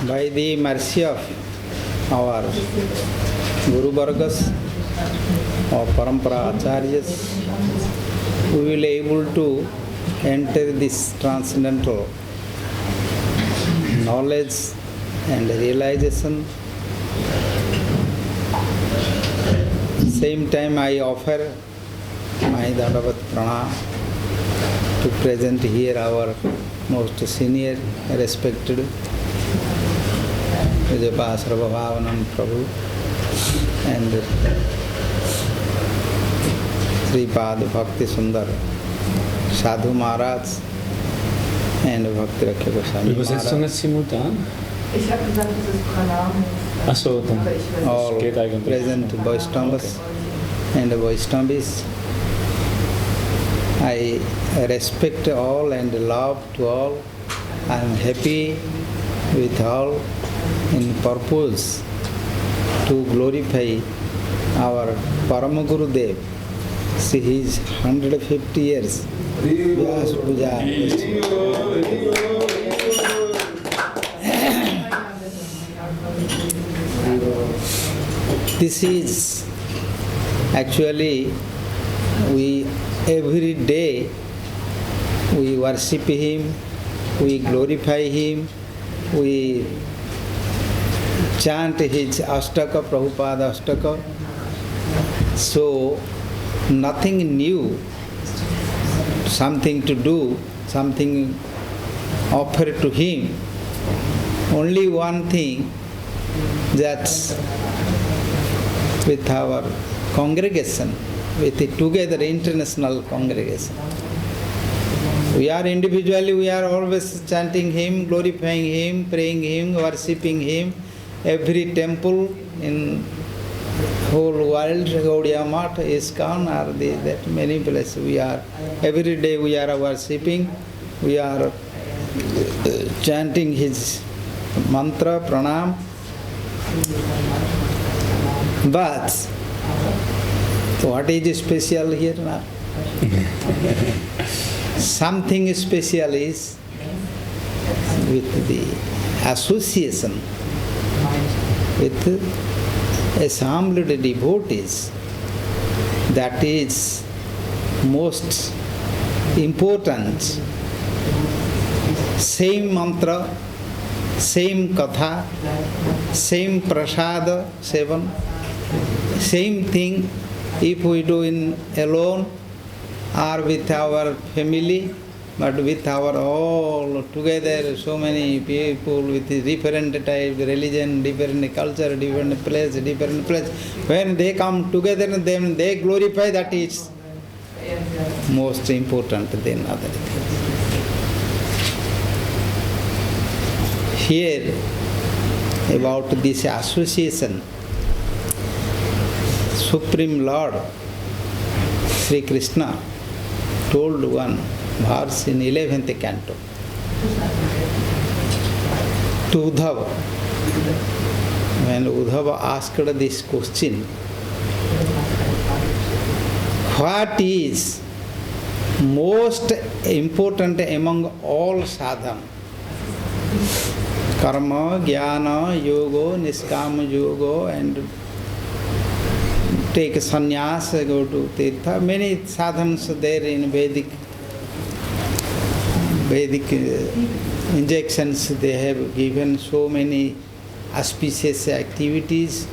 By the mercy of our Guru Vargas or Parampara Acharyas, we will be able to enter this transcendental knowledge and realization. Same time I offer my Dandavat Pranam to present here our most senior, respected Vijayapa Sarvabhavanam Prabhu and Sripad Bhakti Sundar Sadhu Maharaj and Bhakti Rakhya Goswami Maharaj. Übersetzung ist simultan? Ich habe gesagt, das ist Pranam. Ach so, dann. All Geht eigentlich. present Vaishnavas and Vaishnavis. I respect all and love to all. I am happy with all in purpose to glorify our Parama Gurudev. See, he is 150 years. Vyas Puja. This is actually, we every day we worship him, we glorify him, we chant his Ashtaka, Prabhupada Ashtaka. So nothing new, something to do, something offered to him. Only one thing, that's with our congregation, with the together international congregation. We are individually, we are always chanting him, glorifying him, praying him, worshipping him. Every temple in whole world, Gaudiya Math, ISKCON, or that many places we are. Every day we are worshipping, we are chanting his mantra, pranam. But what is special here now? Something special is with the association with assembled devotees. That is most important. Same mantra, same katha, same prasada sevan, same thing if we do in alone or with our family, but with our all together, so many people with different type religion, different culture, different place. When they come together, then they glorify, that is most important than other things. Here, about this association, Supreme Lord, Sri Krishna, told one verse in 11th canto to Uddhava. When Uddhava asked this question, what is most important among all sadhana? Karma, jnana, yoga, niskama yoga, and take sannyas, go to tirtha. Many sadhanas there in Vedic injections they have given, so many auspicious activities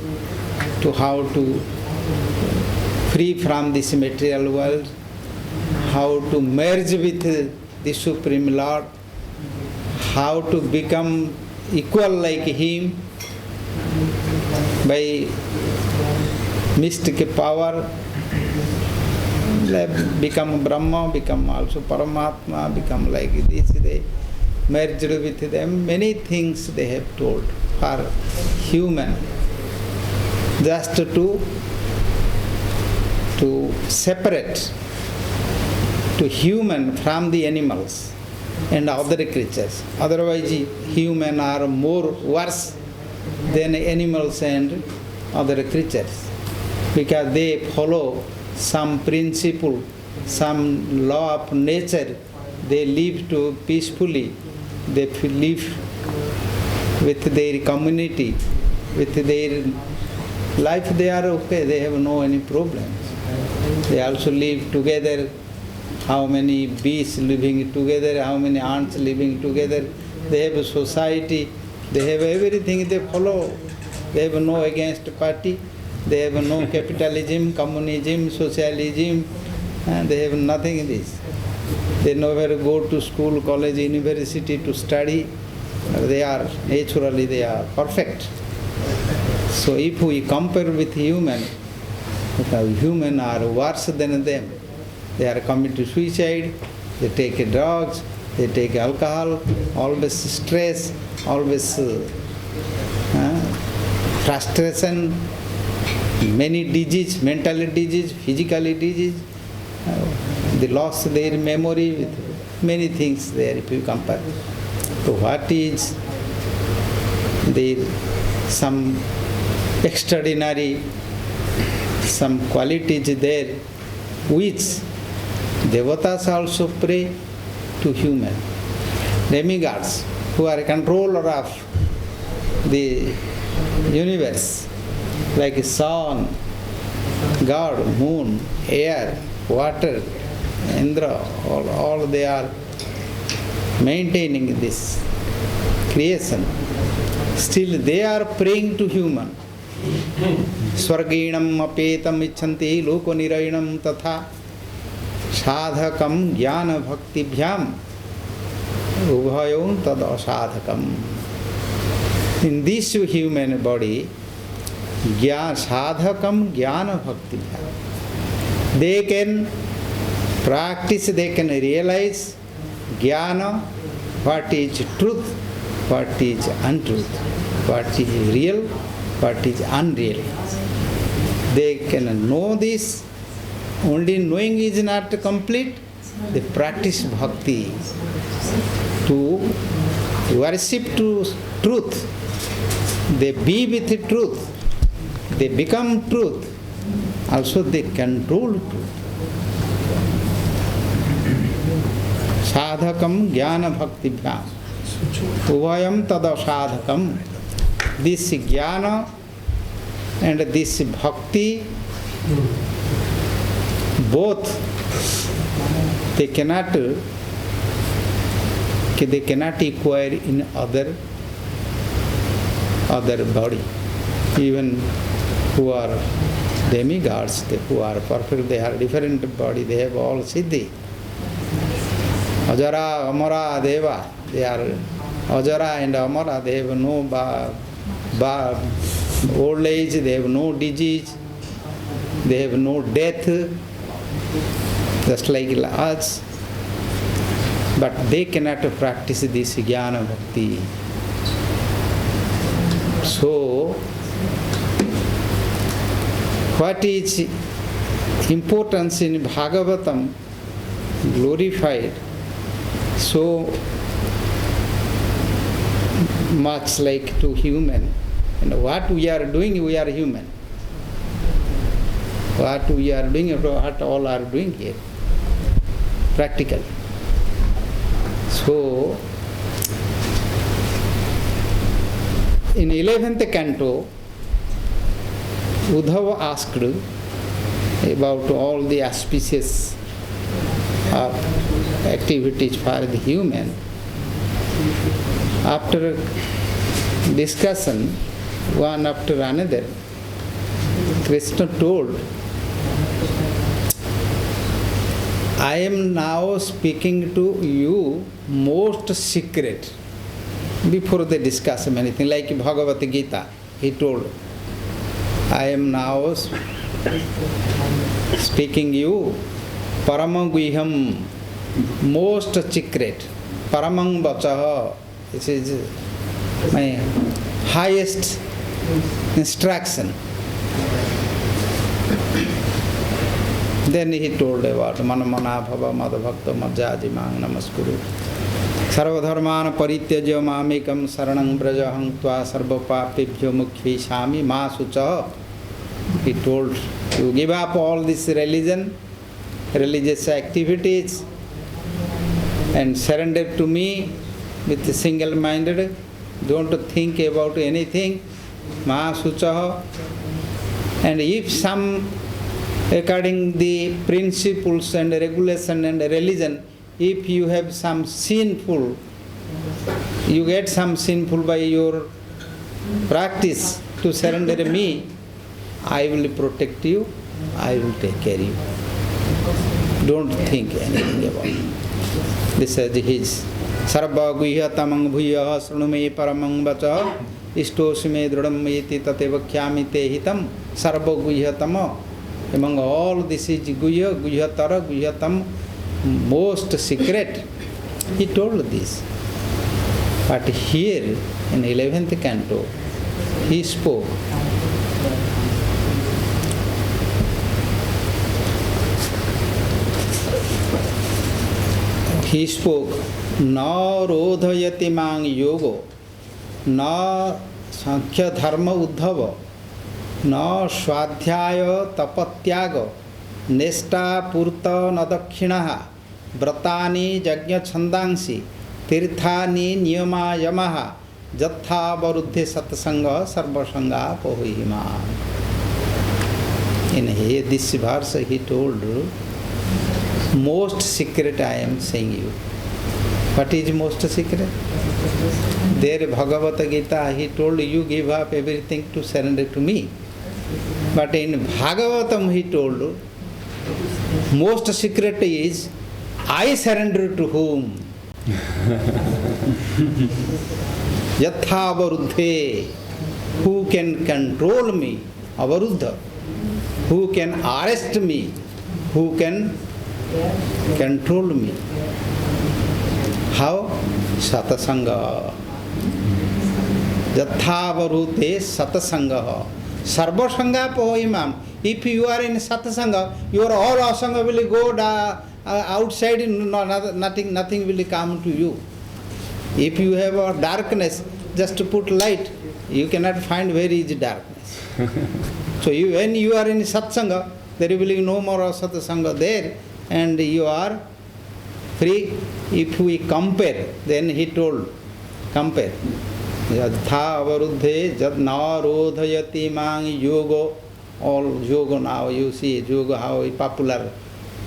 to how to free from this material world, how to merge with the Supreme Lord, how to become equal like him by mystic power, become Brahma, become also Paramatma, become like this. They merged with them. Many things they have told for human, just to separate to human from the animals and other creatures. Otherwise, human are more worse than animals and other creatures, because they follow some principle, some law of nature. They live to peacefully, they live with their community, with their life, they are okay, they have no any problems. They also live together, how many bees living together, how many ants living together, they have a society, they have everything they follow. They have no against party, they have no capitalism, communism, socialism, and they have nothing in this. They never go to school, college, university to study. They are, naturally they are perfect. So if we compare with human are worse than them. They are committing suicide, they take drugs, they take alcohol, always stress, always frustration, many disease, mental disease, physical disease. They lost their memory with many things there if you compare. So what is there some extraordinary, some qualities there which devatas also pray to human. Demigods who are controller of the universe, like sun, God, moon, air, water, Indra, all they are maintaining this creation. Still they are praying to human. Swarginam apetam icchanti loko nirayanam tatha sadhakam jnana bhakti bhyam ubhayom tad asadhakam. In this human body, sadhakam jnana bhakti bhyam. They can practice, they can realize jnana, what is truth, what is untruth, what is real, what is unreal. They can know this. Only knowing is not complete. They practice bhakti to worship to truth. They be with truth. They become truth. Also they control truth. Sadhakam jnana bhakti bhyam. Uvayam tada sadhakam. This jnana and this bhakti, both they cannot acquire in other body. Even who are demigods, who are perfect, they have different body, they have all siddhi. Ajara, Amara, Deva, they are Ajara and Amara, they have no old age, they have no disease, they have no death, just like us. But they cannot practice this jnana bhakti. So, what is importance in Bhagavatam glorified so much like to human. And what we are doing, we are human. What we are doing, what all are doing here, practically. So, in 11th canto, Uddhava asked about all the auspicious activities for the human. After discussion, one after another, Krishna told, I am now speaking to you most secret. Before they discuss anything, like Bhagavad Gita, he told, I am now speaking you Paramagviham, most secret. Paramang Vachaha, this is my highest instruction. Then he told about Manamana Bhava Madhavakta Madhyajimang Namaskuru. Sarvadharman Parityajya Mamekam Saranang Brajahang Tva Sarvapapibhyo Mukhi Shami Ma Sucha. He told, you give up all this religion, religious activities, and surrender to me with single-minded, Don't think about anything. Mahasuchaha. And if some, according the principles and regulation and religion, if you have some sinful, you get some sinful by your practice to surrender me, I will protect you, I will take care of you. Don't think anything about it. This is his Sarva Guhya Tamang Bhuya Srunume Paramang Vacha Istosime Drudam Iti Tateva Khyami Te Hitam Sarva Guhya Tama. Among all this is Guhya, Guhya Tara, Guhya Tam, most secret. He told this. But here in 11th canto, he spoke. He spoke, na rodhayati mang yogo, na sankhya dharma uddhava, na swadhyaya tapatyaga, nesta purta nadakshinaha, vratani jagya chandangsi, tirthani niyama yamaha, jatha varuddhe satsanga sarvasanga pohihima. In here, this verse he told, most secret I am saying you. What is most secret? There Bhagavad Gita, he told you give up everything to surrender to me. But in Bhagavatam he told, most secret is, I surrender to whom? Yatha avaruddhe, who can control me? Avaruddha, who can arrest me? Who can control me? How? Satasanga. Yathavarute satasanga. Sarvasanga poimam. If you are in satasanga, your all asanga will go outside, nothing will come to you. If you have a darkness, just to put light, you cannot find where is darkness. So when you are in satsanga, there will be no more satsanga there, and you are free. If we compare, then he told, compare. Yatha avaruddhe jad na rodhayati mang yoga. All yoga now, you see yoga how popular,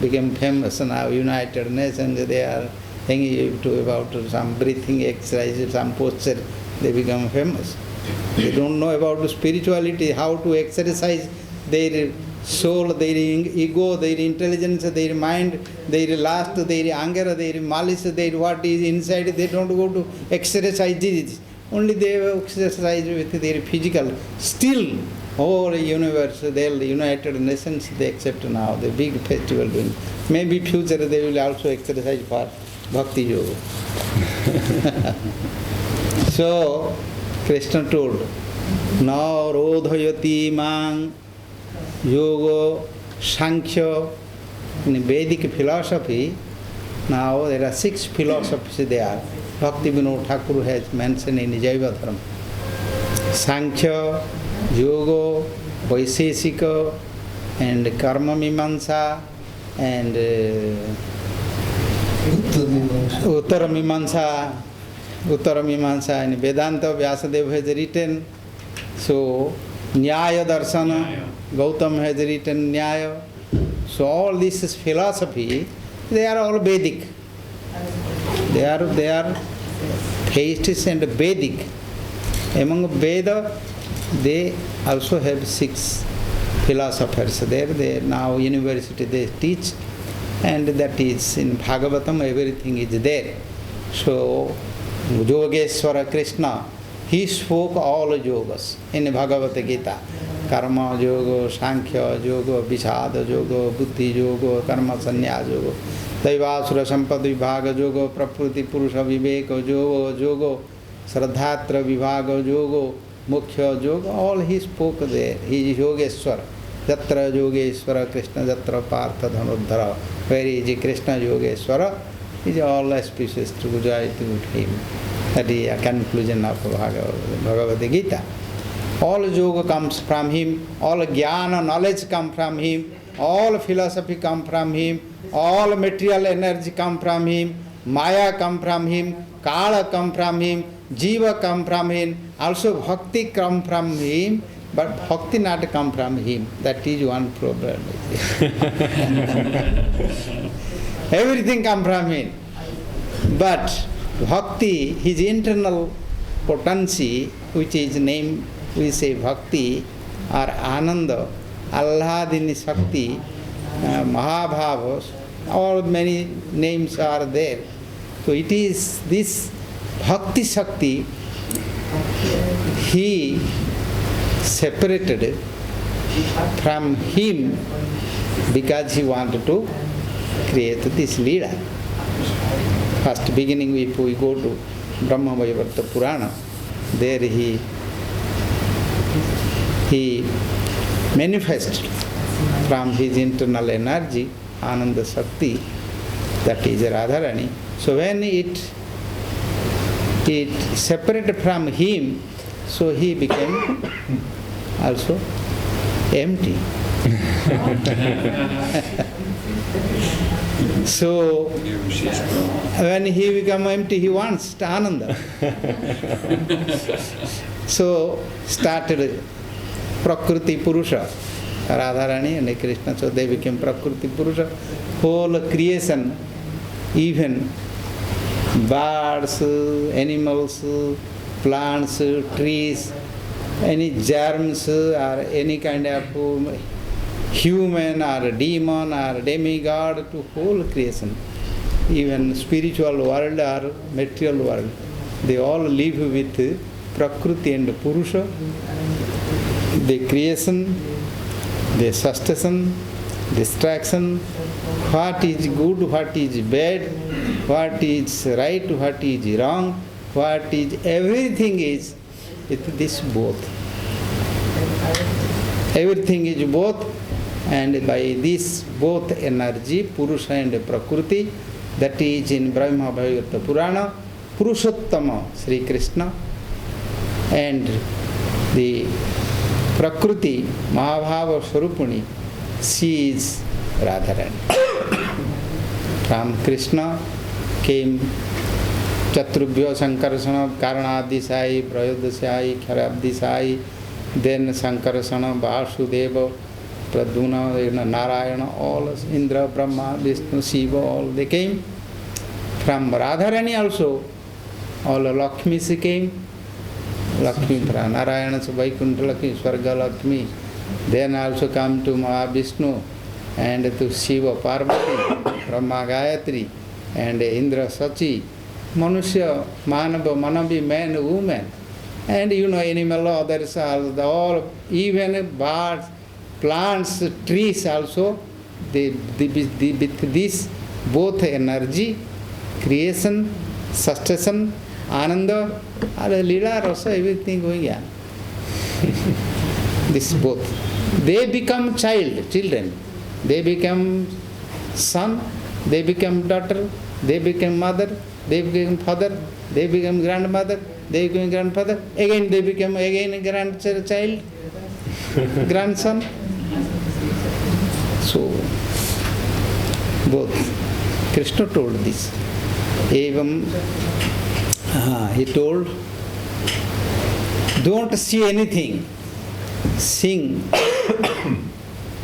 became famous now, United Nations, they are thinking to about some breathing exercise, some posture, they become famous. They don't know about spirituality, how to exercise their soul, their ego, their intelligence, their mind, their lust, their anger, their malice, their what is inside. They don't go to exercise this. Only they exercise with their physical. Still, whole universe, the United Nations, they accept now the big festival doing. Maybe future they will also exercise for Bhakti Yoga. So, Krishna told, now rodhayati mang yoga sankhya. In Vedic philosophy, now there are 6 philosophies there. Bhakti Vinod Thakur has mentioned in Jaiva Dharma. Sankhya, yoga, vaisesika, and karma mimamsa, and Uttara Mimamsa in Vedanta, Vyasadeva has written. So, Nyaya Darshana, Gautam has written Nyaya. So, all this is philosophy, they are all Vedic. They are theistic and Vedic. Among Veda, they also have 6 philosophers there. They now university they teach. And that is in Bhagavatam, everything is there. So, Yogeshwara Krishna, he spoke all yogas in Bhagavad Gita. Karma yoga, Sankhya yoga, Vishada yoga, Buddhi yoga, Karma Sannyas yoga, Daivasura Sampad Vibhaga yoga, Prakriti Purusha Viveka yoga, Sraddhatra Vibhaga yoga, Mukhya yoga, all he spoke there. He is Yogeshwara. Jatra Yogeshwara Krishna Jatra Partha Dhanudhara. Where is Krishna Yogeshwara? Is all auspicious to joy to him. That is a conclusion of Bhagavad Gita. All yoga comes from him, all jnana, knowledge comes from him, all philosophy comes from him, all material energy comes from him, maya comes from him, kala comes from him, Jiva come from him, also bhakti come from him, but bhakti not come from him. That is one problem. Everything come from him. But bhakti, his internal potency, which is named, we say bhakti or ananda, Alladini Shakti, Mahabhava, all many names are there. So it is this Bhakti Shakti, he separated from him because he wanted to create this Leela. First beginning, if we go to Brahma Vaivarta Purana, there he manifests from his internal energy, Ananda Shakti, that is Radharani. So when it separated from him, so he became also empty. So when he become empty, he wants Ananda. So started Prakriti Purusha, Radharani and Krishna, so they became Prakriti Purusha. Whole creation, even birds, animals, plants, trees, any germs or any kind of human or demon or demigod, to whole creation, even spiritual world or material world, they all live with Prakriti and Purusha. The creation, the sustenance, distraction, what is good, what is bad, what is right, what is wrong, what is everything is with this both. Everything is both, and by this both energy, Purusha and Prakriti, that is in Brahma Vaivarta Purana, Purushottama Sri Krishna, and the Prakriti, Mahabhava Swarupani, she is Radharani. From Krishna came Chaturubhya Sankarsana, Karanadisai, Prayodasai, Kharabdisai, then Sankarsana, Vasudeva, Praduna, Narayana, all Indra, Brahma, Vishnu, Shiva, all they came. From Radharani also, all Lakshmis came. Lakshmi, Narayana, Vaikuntha Lakshmi, Swarga Lakshmi. Then also come to Mahavishnu and to Shiva Parvati, Brahma Gayatri, and Indra Sachi, Manusya, Manava, Manavi, man, woman. And animal, others are all, even birds, plants, trees also, with this both energy, creation, sustenance, Ananda, Leela, Rasa, everything going on. This both. They become children. They become son, they become daughter, they become mother, they become father, they become grandmother, they become grandfather, again they become again grandchild, grandson. So, both. Krishna told this. Evam, he told, don't see anything, sing.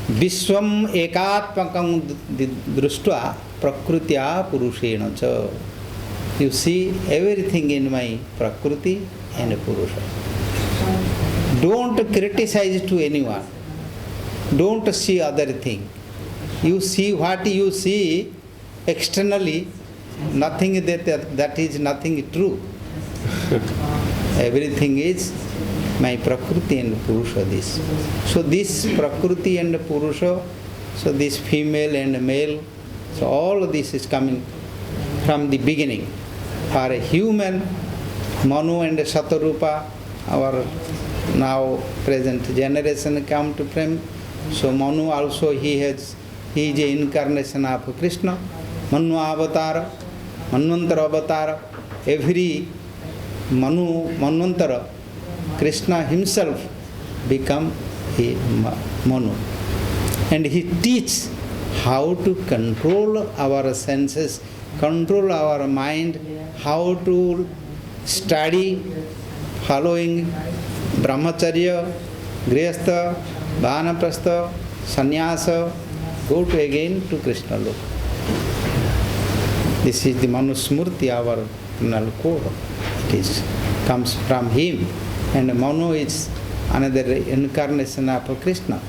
Vishwam ekatmakam društva prakrutya purushena cha. You see everything in my Prakriti and Purusha. Don't criticize to anyone. Don't see other thing. You see what you see externally, nothing that is nothing true. Everything is my Prakriti and Purusha, this. So this Prakriti and Purusha, so this female and male, so all this is coming from the beginning. For a human, Manu and Satarupa, our now present generation come to frame. So Manu also, he is an incarnation of Krishna. Manu avatar, Manvantara avatar, every Manvantara, Krishna himself become a Manu. And he teaches how to control our senses, control our mind, how to study, following brahmacharya, grihastha, vanaprastha, sannyasa, go to again to Krishna Loka. This is the Manusmurti, our penal code. It comes from him. And Manu is another incarnation of Krishna.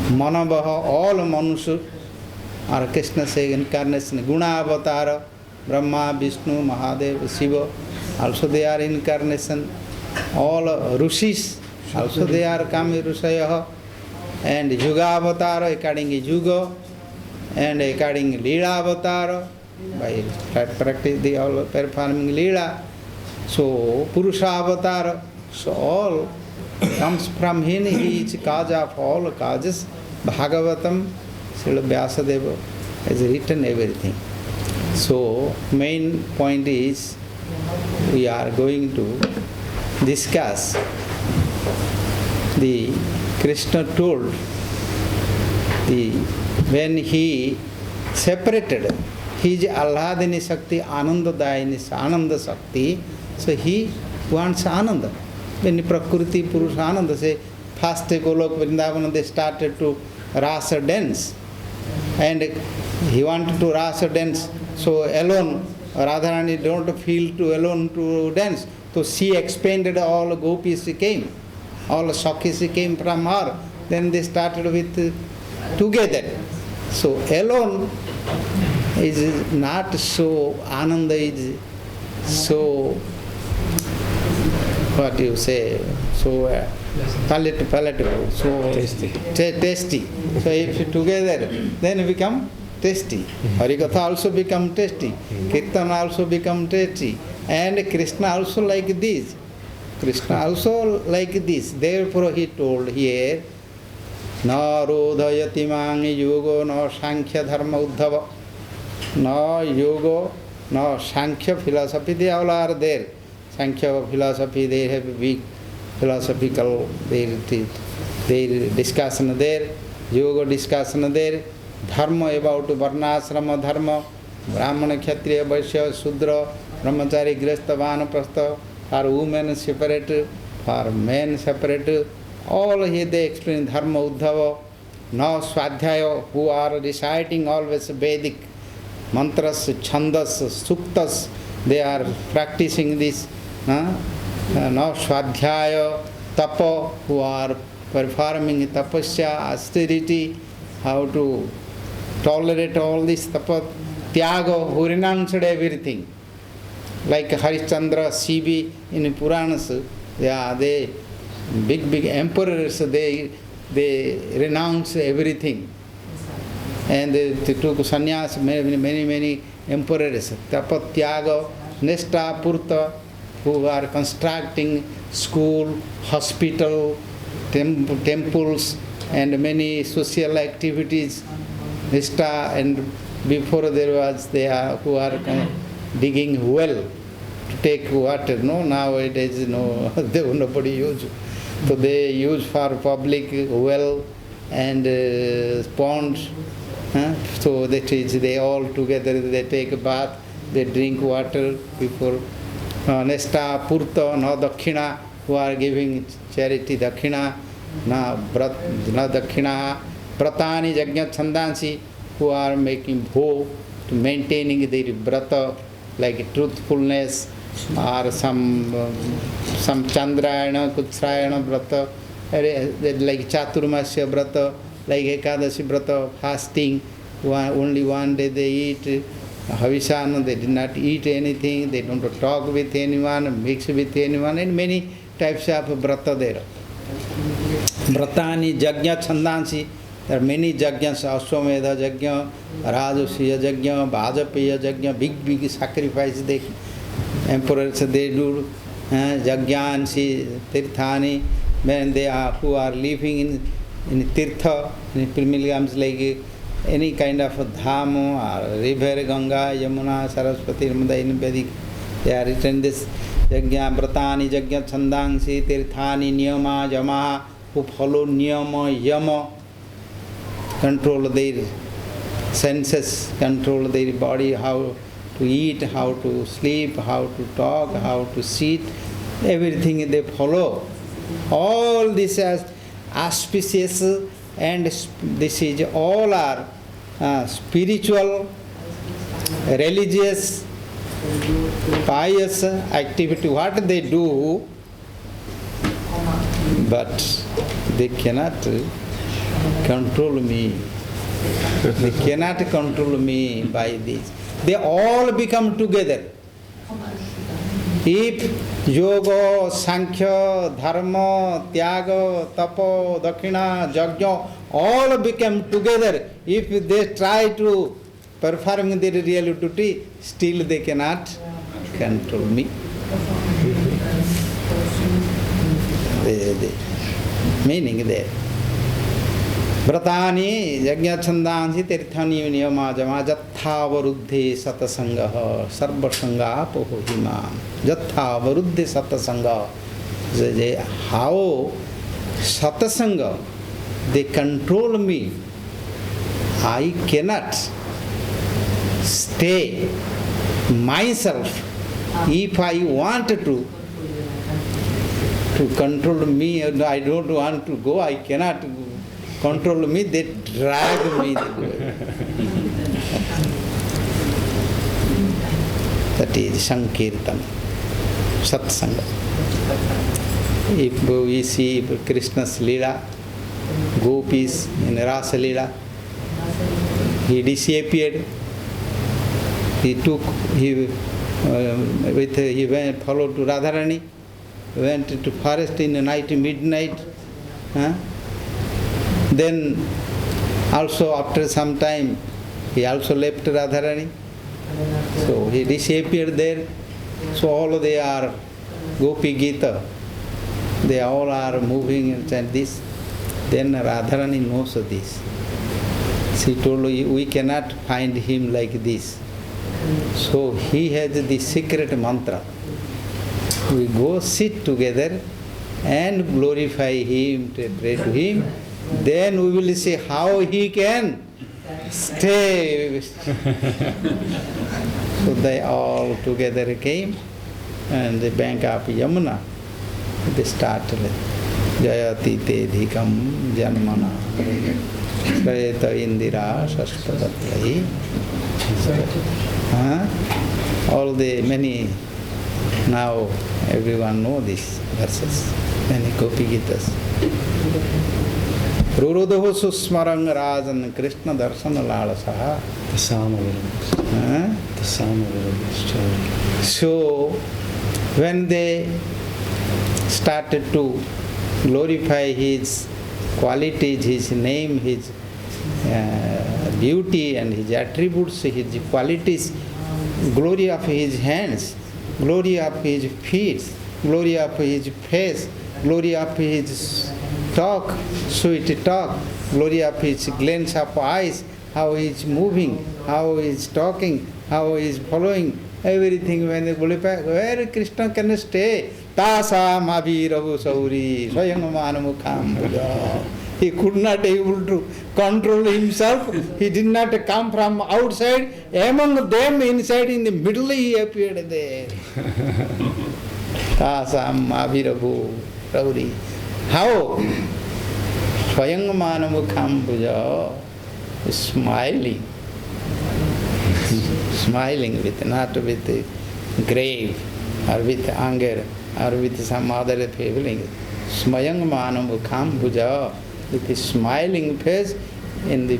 Manavaha, all Manusur are Krishna's incarnation. Guna Avatara, Brahma, Vishnu, Mahadev, Shiva, also they are incarnation. All Rishis, also they are Kami Rushayaha. And Yuga Avatara, according to Yuga, and according to Leela Avatara, by practice they all performing Leela. So Purusha Avatara, so all comes from him. He is cause of all causes. Bhagavatam, Srila Vyasadeva has written everything. So main point is we are going to discuss the Krishna told when he separated his Alladini Shakti, Anandadayini Ananda Shakti, so he wants Ananda. When Prakriti Purusha Ananda say, first Golok Vrindavan, they started to rasa dance. And he wanted to rasa dance, so alone, Radharani don't feel to alone to dance. So she expanded all gopis came, all Sakhis came from her. Then they started with together. So alone is not so, Ananda is so, what you say, so palatable, so tasty. So if together, then become tasty. Harikatha also become tasty. Kirtan also become tasty. And Krishna also like this. Krishna also like this. Therefore he told here, Na rodhayati mangi yogo na sankhya dharma uddhava. Na yoga, na sankhya philosophy, they all are there. Sankhya philosophy, they have big philosophical, their discussion there, yoga discussion there, dharma about varnasrama dharma, brahmana, kshatriya, vaishya, sudra, brahmachari, grihastha, vanaprastha, for women separate, for men separate, all here they explain dharma uddhava, now swadhyaya, who are reciting always Vedic mantras, chandas, suktas, they are practicing this. Now swadhyaya, tapa, who are performing tapasya, austerity, how to tolerate all this tapa, tyaga, who renounced everything. Like Harishchandra, Sibi in Puranas, they big emperors, they renounce everything. And they took sannyas, many emperors, tapa, tyaga, nishta, purta, who are constructing school, hospital, temples, and many social activities. Nishta, and before there was who are digging well to take water. No, nowadays no, nobody use. So they use for public well and ponds. So that is, they all together, they take a bath, they drink water before. Nesta, Purta, na Dakshina, who are giving charity, Dakshina, na Dakshina, Pratani, Jagna, Chandansi, who are making bho to maintaining their brata, like truthfulness, or some Chandrayana, Kutsrayana brata, like Chaturmasya brata, like Ekadashi brata, fasting, only one day they eat. Havisana, they did not eat anything, they don't talk with anyone, mix with anyone, and many types of brata there. Bratani, Jagya, Chandansi, there are many Jagyas, Ashwamedha Jagya, Rajasuya Jagya, Bhajapeya Jagya, big sacrifice they, emperors they do, Jagyansi, Tirthani, when they are, who are living in Tirtha, in pilgrims like any kind of dham or river, Ganga, Yamuna, Saraswati, Narmada, in Vedic, they are written this Jagya, Bratani, Jagya, Chandansi, Tirthani, Niyama, Yama, who follow Niyama, Yama, control their senses, control their body, how to eat, how to sleep, how to talk, how to sit, everything they follow. All this as auspicious, and this is all are spiritual, religious, pious activity, what they do, but they cannot control me. They cannot control me by this. They all become together. If yoga, sankhya, dharma, tyaga, tapo, dakshina, yajna, all become together, if they try to perform their real duty, still they cannot control me. The meaning there. Vratani yajna chandansi tirthani niyama jama jatha varuddhe satasanga sarva sanga pohohima. Jatha varuddhe satasanga. How satasanga, they control me. I cannot stay myself. If I want to control me, I don't want to go, I cannot control me, they drag me. That is Sankirtan, Satsanga. If we see Krishna's Leela, Gopis in Rasa Leela, he disappeared. He went, followed to Radharani, went to forest in the night, midnight. Then also after some time, he also left Radharani. So he disappeared there. So all they are Gopi Gita. They all are moving and this. Then Radharani knows this. She told, we cannot find him like this. So he has the secret mantra. We go sit together and glorify him, to pray to him. Then we will see how he can stay. So they all together came and the bank of Yamuna. They started Jayati te dhikam janmana Shrayata indira shashtadatyahi. All the many, now everyone know these verses, many Gopi Gitas. Rurudaho susmarang rajan Krishna darsana lalasaha. The Samaviram story. So, when they started to glorify his qualities, his name, his beauty and his attributes, his qualities, glory of his hands, glory of his feet, glory of his face, glory of his talk, sweet talk, glory of his glance of eyes, how he is moving, how he is talking, how he is following, everything. When they glorify, where Krishna can stay? Tasa mabhirahu sauri, swayangmanamukham. He could not able to control himself. He did not come from outside. Among them, inside, in the middle, he appeared there. Tasam abhiravu rauri. How? Swayangmanamukham puja, smiling. Smiling with, not with grave or with anger or with some other feeling. Swayangmanamukham puja, with a smiling face in the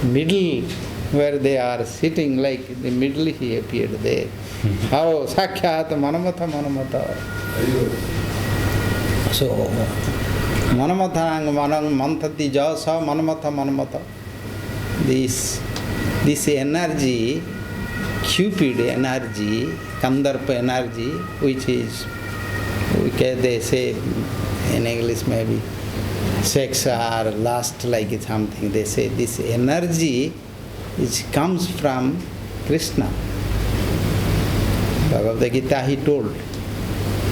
middle where they are sitting, like in the middle he appeared there. How Sakhyat Manamatha Manamata. So Manamatang Manang Mantati Jasa Manamatha Manamata. This energy, Cupid energy, Kandarpa energy, which is, they say in English maybe, sex or lust, like something. They say this energy which comes from Krishna. Bhagavad Gita he told,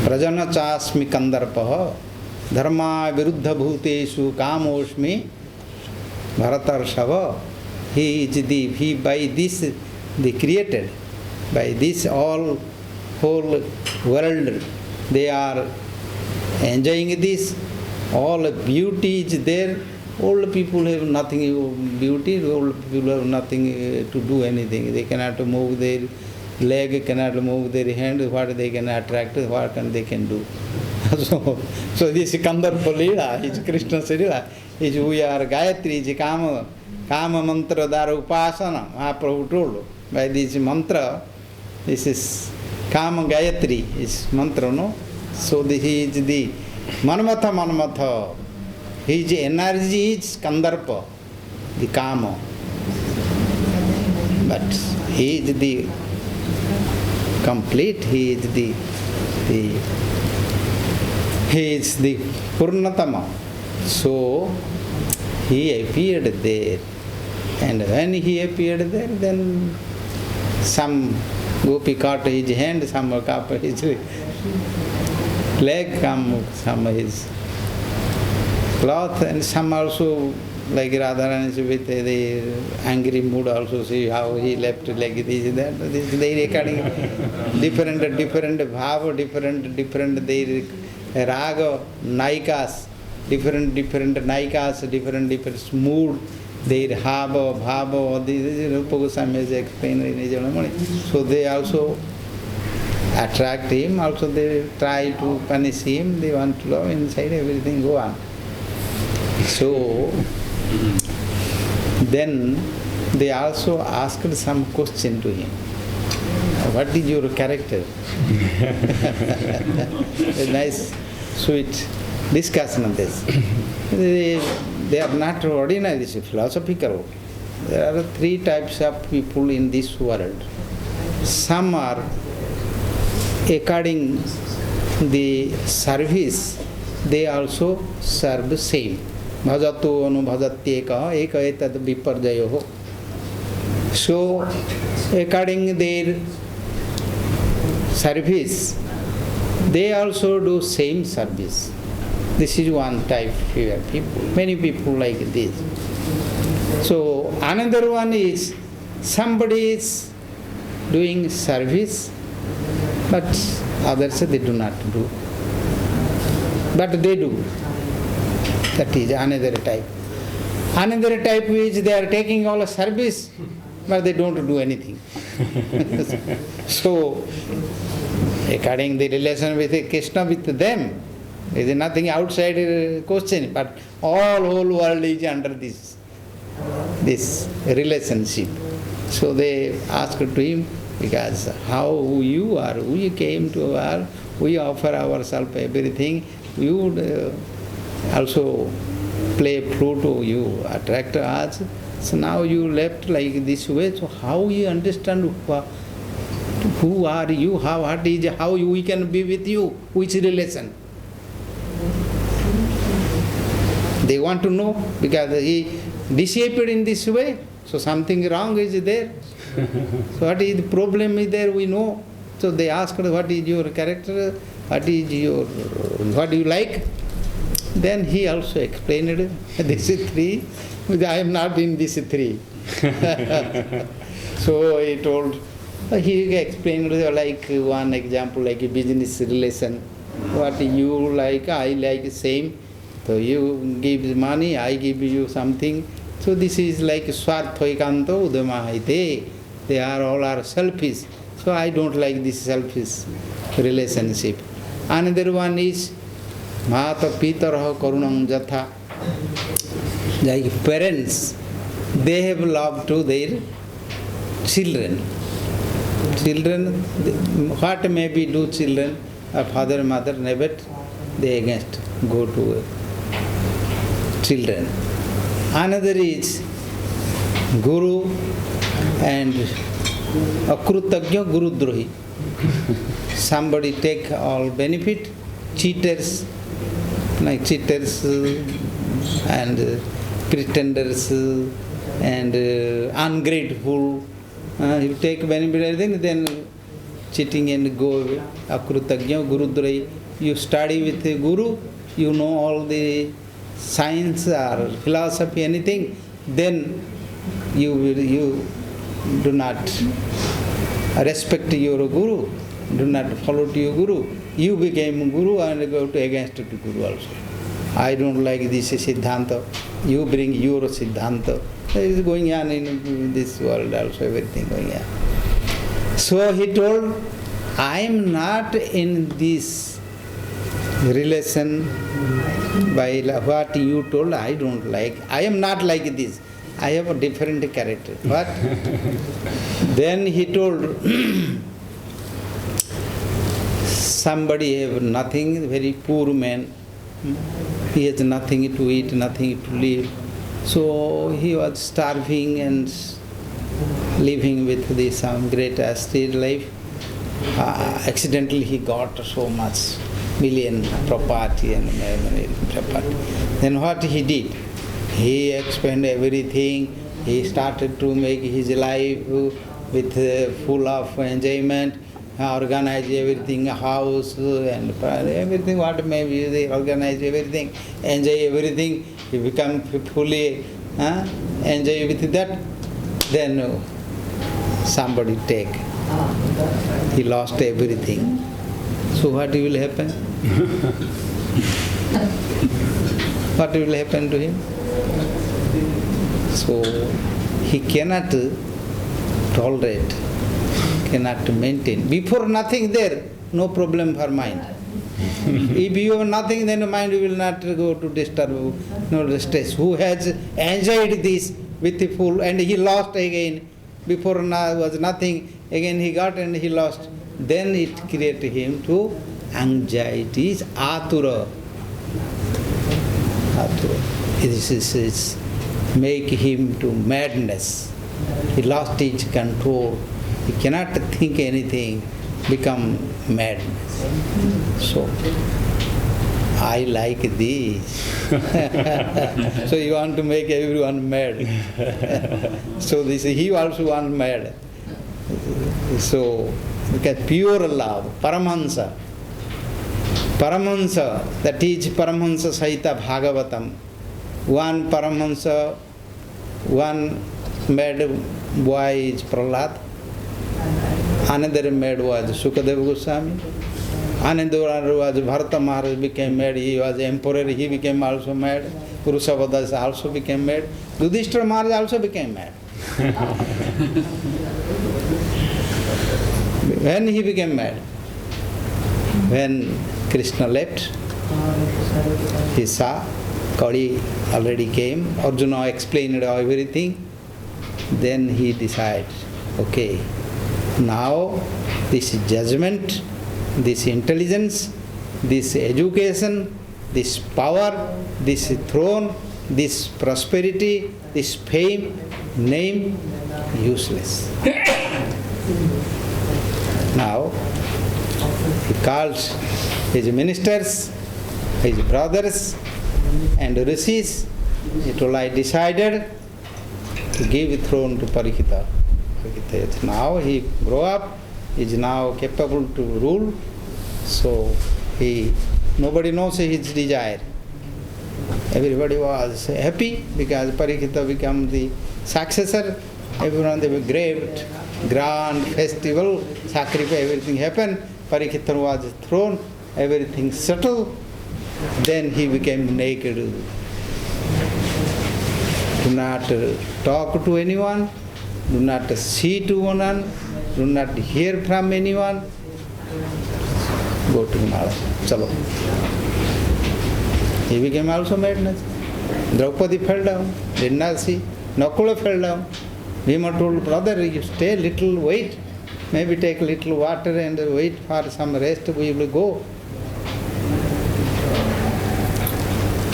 Prajana chasmi kandarpaha dharma viruddha bhuteshu kamoshmi bharatarshava. He by this they created. By this whole world, they are enjoying this. All beauty is there. Old people have nothing beauty. Old people have nothing to do anything. They cannot move their leg, cannot move their hand. What they can attract, what they can do. So this Kandarpa Leela is Krishna's Leela. Is we are Gayatri, is Kama mantra dara upasana. Mahaprabhu told by this mantra, this is Kama Gayatri, is mantra, no? So he is the Manmatha. His energy is Kandarpa, the Kama. But he is the complete, he is the Purnatama. So he appeared there. And when he appeared there, then some gopi caught his hand, some caught his leg, some his cloth, and some also, like Radharani with the angry mood also, see how he left like this, that. This they recording different bhava, different their raga, naikas, different naikas, different mood, their bhava, this is Rupa Goswami has explained in his own. So they also attract him, also they try to punish him, they want to love inside, everything go on. So then they also asked some question to him. What is your character? A nice, sweet discussion on this. They are not ordinary, this is philosophical. There are three types of people in this world. Some are according the service, they also serve the same. Bhajato anubhajatyeka eka etad viparjayoho. So, according their service, they also do same service. This is one type of people. Many people like this. So, another one is somebody is doing service, but others they do not do. But they do. That is another type. Another type is they are taking all the service, but they don't do anything. So, according the relation with Krishna with them, there is nothing outside question, but whole world is under this relationship. So they asked to him, because how you are, we came to our, we offer ourselves everything, you would also play flute, you attract us. So now you left like this way, so how you understand who are you, how we can be with you, which relation? They want to know, because he disappeared in this way, so something wrong is there. So what is the problem is there, we know. So they asked, what is your character, what do you like? Then he also explained, this is three, I am not in this three. So he told, he explained like one example, like a business relation. What you like, I like same. So you give money, I give you something. So this is like swarthoikanto udamaite. They are all are selfish. So I don't like this selfish relationship. Another one is Mata Pitaraha Karunam Jatha. Like parents, they have love to their children. Children, what maybe do children, a father, mother, never they against go to children. Another is Guru and Akrutagya Guru Drohi. Somebody take all benefit, cheaters, like cheaters and pretenders and ungrateful. You take benefit, then cheating and go away. Akrutagya Guru Drohi. You study with the Guru, you know all the science or philosophy, anything, then you do not respect your guru, do not follow to your guru. You became guru and go to against the guru also. I don't like this Siddhanta. You bring your Siddhanta. There is going on in this world also, everything going on. So he told, I am not in this relation by what you told, I don't like. I am not like this. I have a different character. But then he told, somebody have nothing, very poor man. He has nothing to eat, nothing to live. So he was starving and living with this some great estate life. Accidentally he got so much million property and many property. Then what he did? He expanded everything. He started to make his life with full of enjoyment. Organize everything, house and everything, what may be, they organize everything, enjoy everything. He become fully enjoy with that. Then somebody take. He lost everything. So what will happen? What will happen to him? So he cannot tolerate, cannot maintain. Before nothing there, no problem for mind. If you have nothing, then the mind will not go to disturb, no distress. Who has enjoyed this with the full, and he lost again. Before was nothing, again he got and he lost. Then it created him to anxieties, atura. Atura. This is make him to madness. He lost his control. He cannot think anything, become madness. So, I like this. So you want to make everyone mad. So this he also want mad. So, because pure love, Paramahansa. Paramahansa, that is Paramahansa Sahita Bhagavatam. One Paramahansa, one mad boy is Prahlad. Another mad was Sukadeva Goswami. Another was Bharata Maharaj became mad. He was emperor, he became also mad. Purushabhadas also became mad. Yudhishthira Maharaj also became mad. When he became mad? When Krishna left, he saw Kali already came. Arjuna explained everything. Then he decided, okay, now this judgment, this intelligence, this education, this power, this throne, this prosperity, this fame, name, useless. Now, he calls his ministers, his brothers and rishis. He told, I decided to give the throne to Parikshita. Now he grew up, is now capable to rule, so nobody knows his desire. Everybody was happy because Parikshita became the successor. Everyone, they were great, grand festival, sacrifice, everything happened. Parikshita was thrown, everything settled. Then he became naked. Do not talk to anyone, do not see to anyone, do not hear from anyone. Go to Himalaya. Chalo. He became also madness. Draupadi fell down, did not see. Nakula fell down. Bhima told, brother, you stay little, wait. Maybe take little water and wait for some rest, we will go.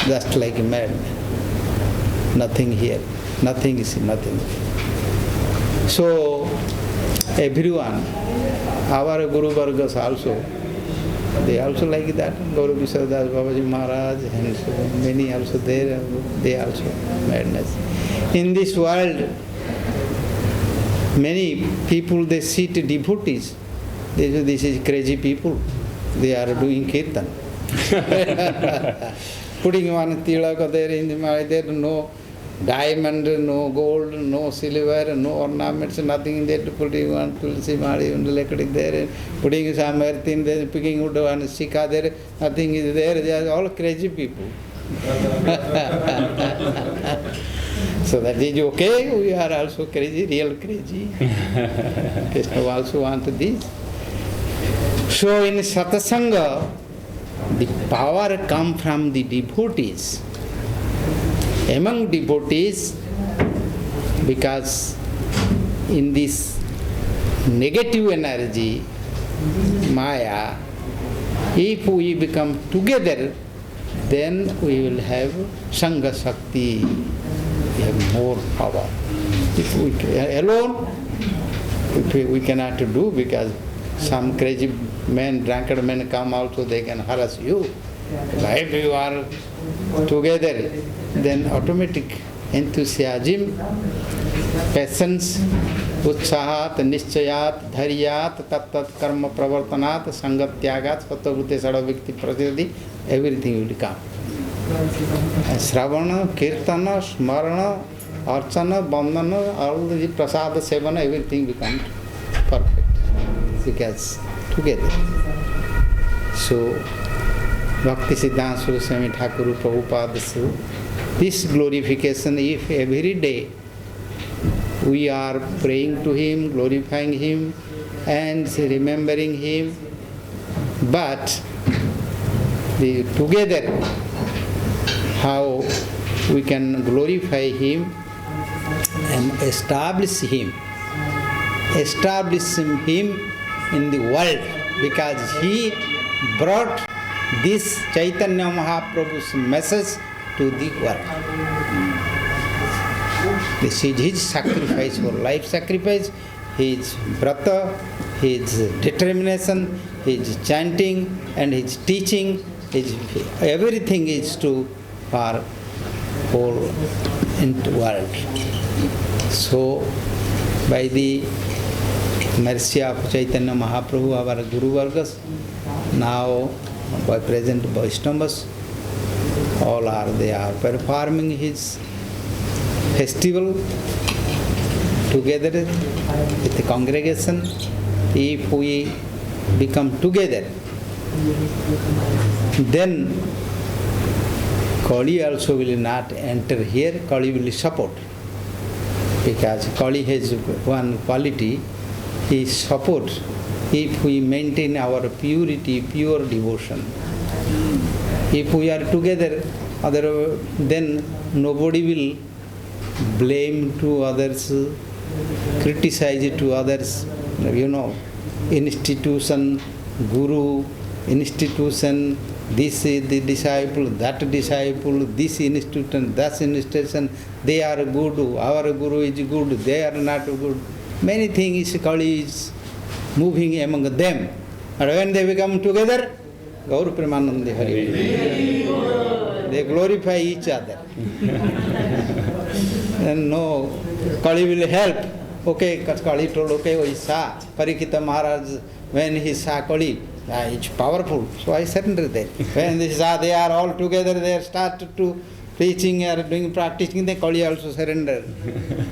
Just like a madman. Nothing here. Nothing is nothing. So, everyone, our Guru Vargas also, they also like that. Gaura Kishora Das Babaji Maharaj and so many also there, they also madness. In this world, many people, they sit devotees. They say, this is crazy people. They are doing kirtan. Putting one tilaka there in the mind, they don't know diamond, no gold, no silver, no ornaments, nothing there to put in one tulsi mali and electric there, putting some earth in there, picking wood and shika there, nothing is there. They are all crazy people. So that is okay. We are also crazy, real crazy. Krishna also wants this. So in satsanga, the power comes from the devotees. Among devotees, because in this negative energy, Maya, if we become together, then we will have Sangha Shakti, we have more power. If we alone, we cannot do, because some crazy men, drunkard men come also, they can harass you. But if you are together, then automatic enthusiasm, patience, utsahat, nischayat, dharyat, tat karma pravartanat, sangat tyagat, sattva sadavikti prasidati, everything will come. Shravana, kirtana, smarana, archana, bandhana, all the prasada, sevana, everything becomes perfect. Because together. So, Bhakti Siddhanta Swami Thakur Prabhupada, this glorification, if every day we are praying to Him, glorifying Him, and remembering Him, but together how we can glorify Him and establish Him in the world, because He brought this Chaitanya Mahaprabhu's message to the world. This is His sacrifice, for life sacrifice, His brata, His determination, His chanting and His teaching, everything is to for whole world. So, by the mercy of Chaitanya Mahaprabhu, our Guru Vargas, now by present Vaishnavas, all they are performing his festival together with the congregation. If we become together, then Kali also will not enter here, Kali will support. Because Kali has one quality, he supports if we maintain our purity, pure devotion. If we are together, then nobody will blame to others, criticize to others. Institution, guru, institution, this is the disciple, that disciple, this institution, that institution, they are good, our guru is good, they are not good. Many things Kali is moving among them. And when they become together, Gaur Premanandi Hari, they glorify each other. And no, Kali will help. Okay, because Kali told, okay, we saw Parikshita Maharaj, when he saw Kali, it's powerful, so I surrendered there. When they saw they are all together, they start to preaching or doing practicing, then Kali also surrendered.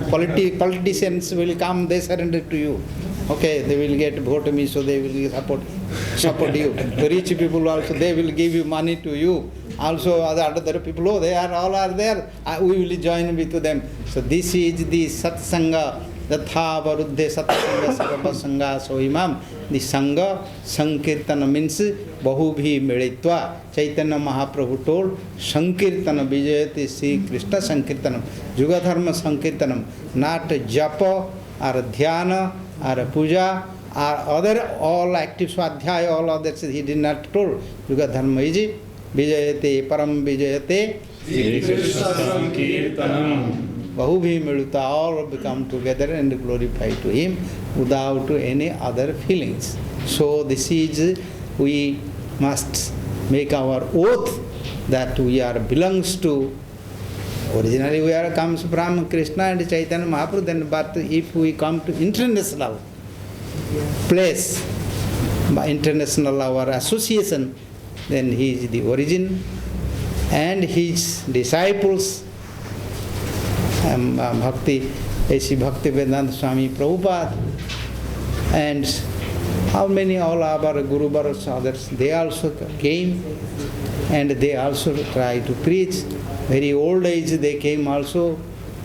Politicians will come, they surrender to you. Okay, they will get vote me, so they will support you. The rich people also, they will give you money to you. Also other people, oh, they are all are there, we will join with them. So this is the Satsanga, Datha Varuddhe Satsanga Sarvasanga Sohimam. The Sangha, Sankirtana means Bahubhi Meditva. Chaitanya Mahaprabhu told, Sankirtana Vijayati Sri Krishna Sankirtanam, Jugadharma Sankirtanam, not Japa or Dhyana or Puja or other all active Swadhyaya, all others he did not told. Jugadharma is Vijayate, Param Vijayate, Sri Krishna Sankirtanam. Bahubhi Medita, all become together and glorify to Him without any other feelings. So this is, we must make our oath that we are belongs to, originally we are comes from Krishna and Chaitanya Mahaprabhu, then but if we come to international place, by international our association, then he is the origin and his disciples Bhakti, A.C. Bhaktivedanta Swami Prabhupada, and how many all our Guru Vargas, others, they also came and they also tried to preach. Very old age they came also.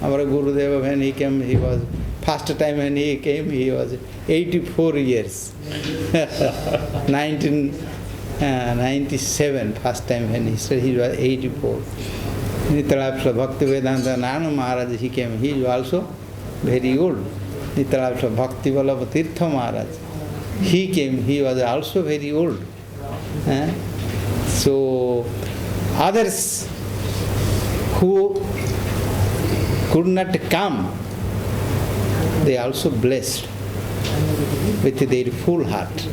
Our Gurudeva, when he came, he was, first time when he came, he was 84 years. 1997, first time when he said he was 84. Nitalapsa Bhaktivedanta Nana Maharaj, he came, he is also very old. Nitalapsa Bhakti Vallabha Tirtha Maharaj, he came, he was also very old. So, others who could not come, they also blessed with their full heart.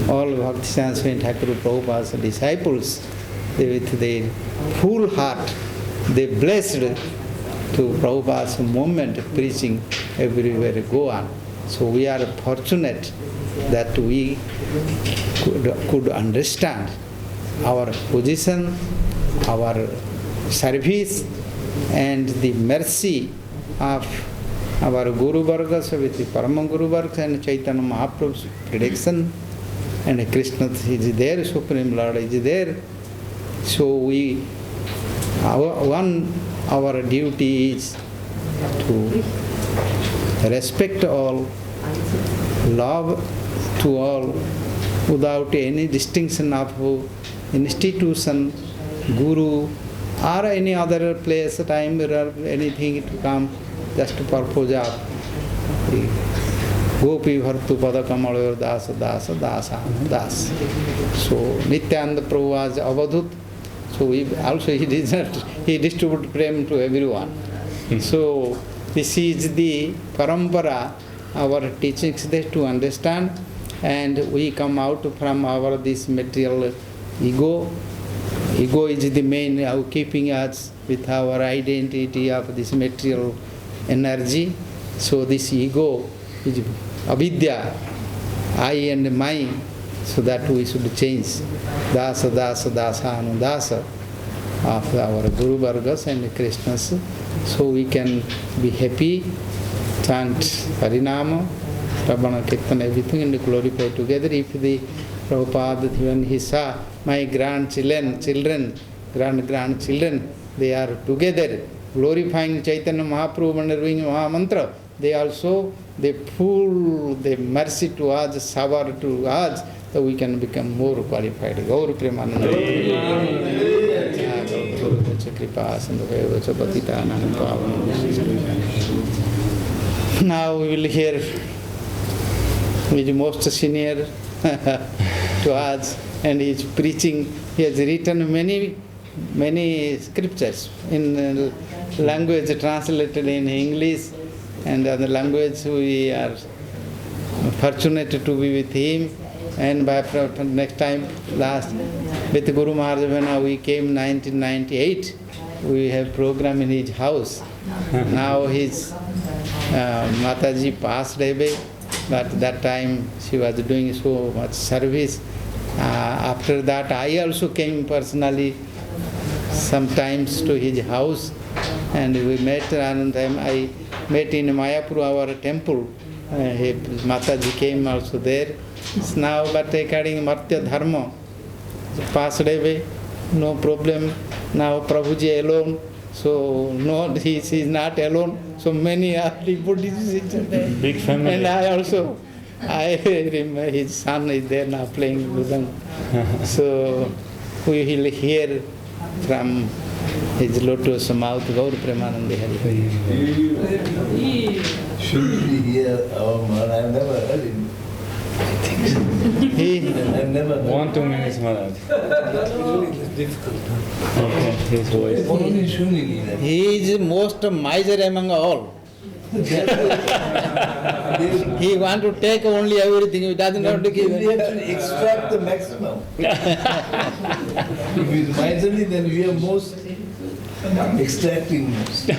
All Bhaktisiddhanta Swami Thakur Prabhupada's disciples, they with their full heart, they blessed to Prabhupada's movement, preaching everywhere go on. So we are fortunate that we could understand our position, our service, and the mercy of our Guru Vargas with the Parama Guru Vargas and Chaitanya Mahaprabhu's prediction, and Krishna is there, Supreme Lord is there. So our duty is to respect all, love to all, without any distinction of institution, guru, or any other place, time, or anything to come, just to purpose of Gopi Bhartu Pada Kamalur Dasa Dasa Dasa Das. So Nityananda Prabhu was Avadhut. So he distributed prem to everyone. So this is the parampara, our teachings there to understand, and we come out from our this material ego. Ego is the main keeping us with our identity of this material energy. So this ego is avidya, I and mine, so that we should change. Dasa, dasa, dasa, anudasa of our Guru Vargas and Krishnas. So we can be happy, chant Harinama, Ravana Kirtan, everything, and glorify together. If the Prabhupada, when he saw my grandchildren, grandchildren, they are together glorifying Chaitanya Mahaprabhu and doing Mahamantra, they also, they pull the mercy to us, shower to us, so we can become more qualified. Gaur Premananda. Now we will hear the most senior to us, and he is preaching. He has written many scriptures in language translated in English, and other language we are fortunate to be with him. And by next time, last with Guru Maharaj, when we came 1998, we have program in his house. Now his Mataji passed away, but that time she was doing so much service. After that, I also came personally sometimes to his house, and we met. And I met in Mayapur, our temple. Mataji came also there. Now, but according Martya Dharma, passed away, no problem. Now Prabhuji alone, so no, he is not alone. So many devotees there. Big family. And I also, remember his son is there now playing mridang. So we will hear from his lotus mouth, Gaur Premanande Hari. Should we hear our man? I've never heard him. I've never heard 1-2 minutes, Maharaj. It's really difficult. Okay, his voice. Only Shunili. He is most miser among all. He wants to take only everything, he doesn't want to give. We have to extract the maximum. If it's miserly, then we are most extracting most.